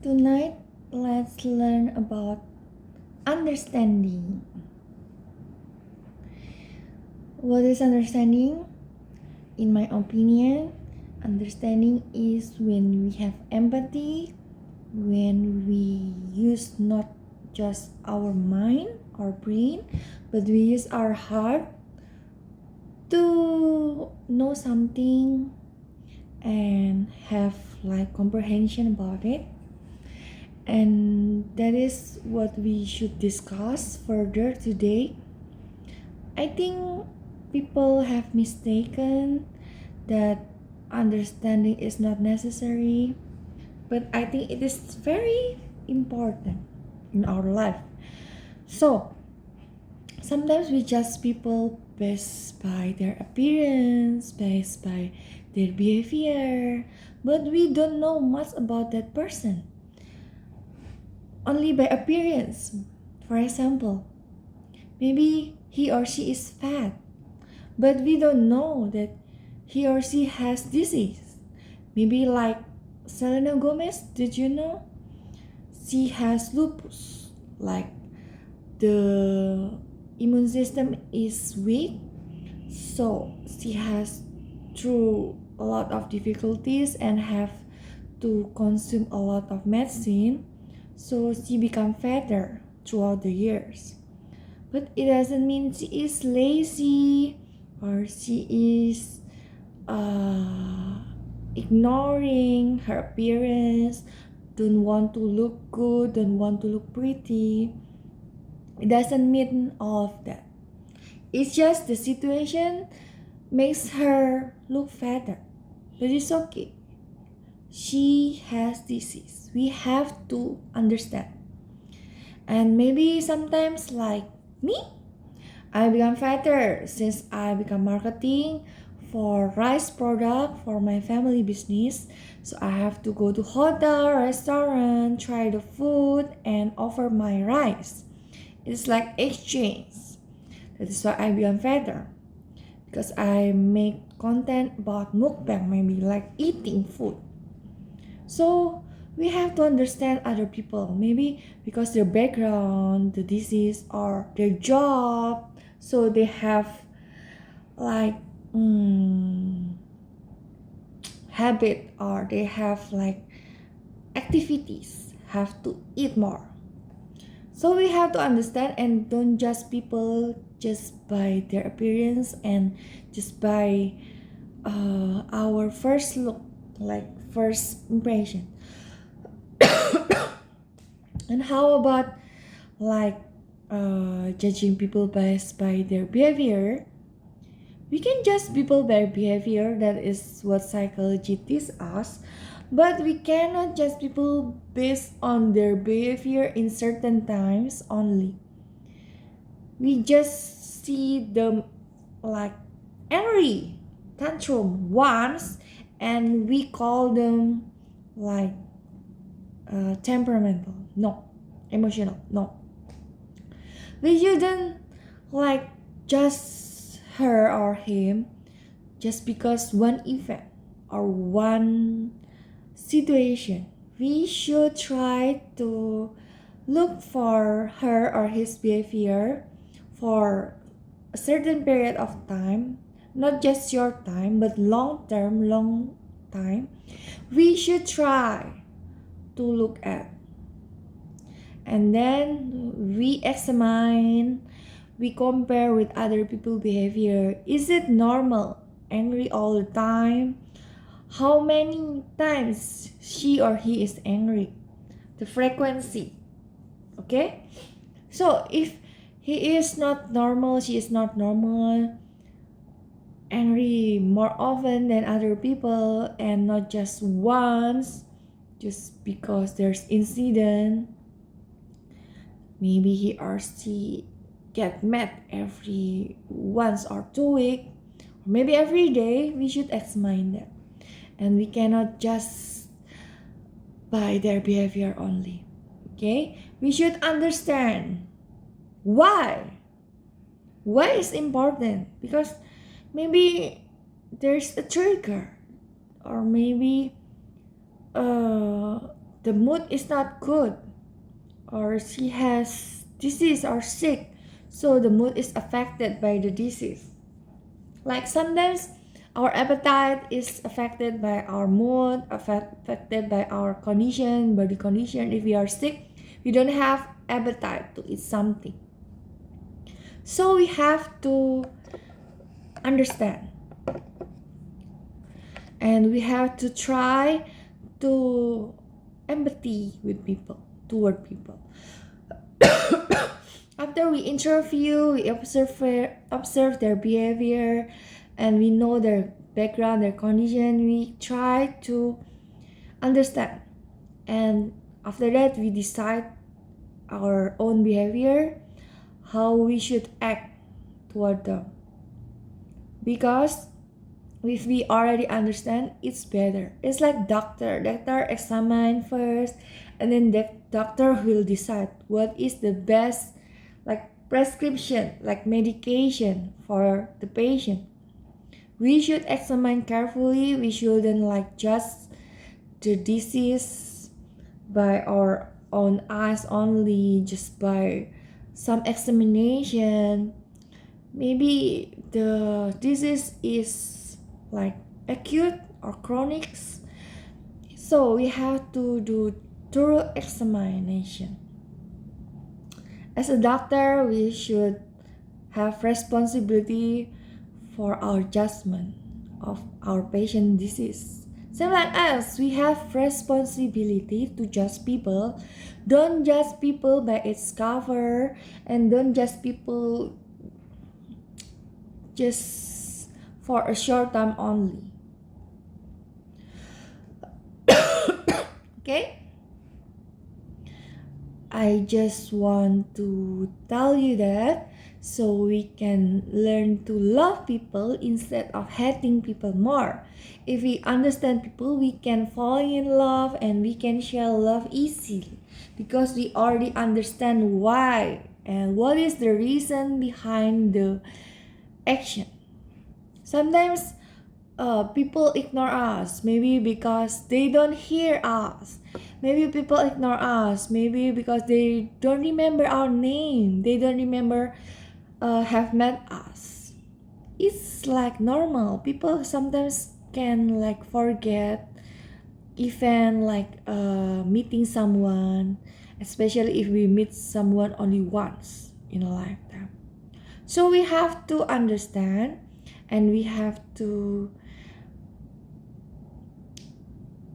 Tonight, let's learn about understanding. What is understanding? In my opinion, understanding is when we have empathy, when we use not just our mind or brain, but we use our heart to know something and have comprehension about it. And that is what we should discuss further today. I think people have mistaken that understanding is not necessary, but I think it is very important in our life. So sometimes we judge people based by their appearance, based by their behavior, but we don't know much about that person. Only by appearance. For example, maybe he or she is fat, but we don't know that he or she has disease. Maybe like Selena Gomez, did you know? She has lupus. Like the immune system is weak, so she has through a lot of difficulties and have to consume a lot of medicine, so she become fatter throughout the years. But it doesn't mean she is lazy or she is ignoring her appearance, don't want to look good, don't want to look pretty. It doesn't mean all of that. It's just the situation makes her look fatter. But it's okay. She has disease. We have to understand. And maybe sometimes like me, I become fatter since I become marketing for rice product for my family business. So I have to go to hotel, restaurant, try the food and offer my rice. It's like exchange. That is why I become fatter. Because I make content about mukbang, maybe like eating food. So we have to understand other people, maybe because their background, the disease, or their job, so they have like habit or they have like activities, have to eat more. So we have to understand and don't judge people just by their appearance and just by our first look, like first impression. And how about like judging people based by their behavior? We can judge people by behavior, that is what psychology teaches us, but we cannot judge people based on their behavior in certain times only. We just see them like angry, tantrum once, and we call them like temperamental. No, emotional. No, we shouldn't like just her or him just because one event or one situation. We should try to look for her or his behavior for a certain period of time, not just short time, but long term, long time. We should try to look at. And then we examine, we compare with other people's behavior. Is it normal? Angry all the time? How many times she or he is angry? The frequency. Okay? So if he is not normal, she is not normal, angry more often than other people and not just once, just because there's incident, maybe he or she get mad every once or 2 weeks, or maybe every day. We should examine that, and we cannot just by their behavior only. Okay, we should understand why is important, because maybe there's a trigger, or maybe the mood is not good, or she has disease or sick, so the mood is affected by the disease. Like sometimes our appetite is affected by our mood, affected by our condition, body condition. If we are sick, we don't have appetite to eat something. So we have to understand, and we have to try to empathy with people, toward people. After we interview, we observe their behavior, and we know their background, their condition. We try to understand, and after that we decide our own behavior, how we should act toward them. Because if we already understand, it's better. It's like doctor examine first, and then the doctor will decide what is the best, like prescription, like medication for the patient. We should examine carefully. We shouldn't like judge the disease by our own eyes only, just by some examination. Maybe the disease is like acute or chronic, so we have to do thorough examination. As a doctor, we should have responsibility for our judgment of our patient disease. Same like us, we have responsibility to judge people. Don't judge people by its cover, and don't judge people just for a short time only. Okay? I just want to tell you that so we can learn to love people instead of hating people more. If we understand people, we can fall in love and we can share love easily, because we already understand why and what is the reason behind the action. Sometimes people ignore us, maybe because they don't hear us. Maybe people ignore us, maybe because they don't remember our name. They don't remember have met us. It's like normal. People sometimes can like forget, even like meeting someone, especially if we meet someone only once in a lifetime. So we have to understand, and we have to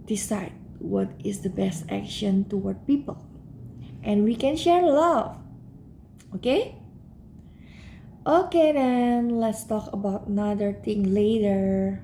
decide what is the best action toward people, and we can share love. Okay? Okay, then let's talk about another thing later.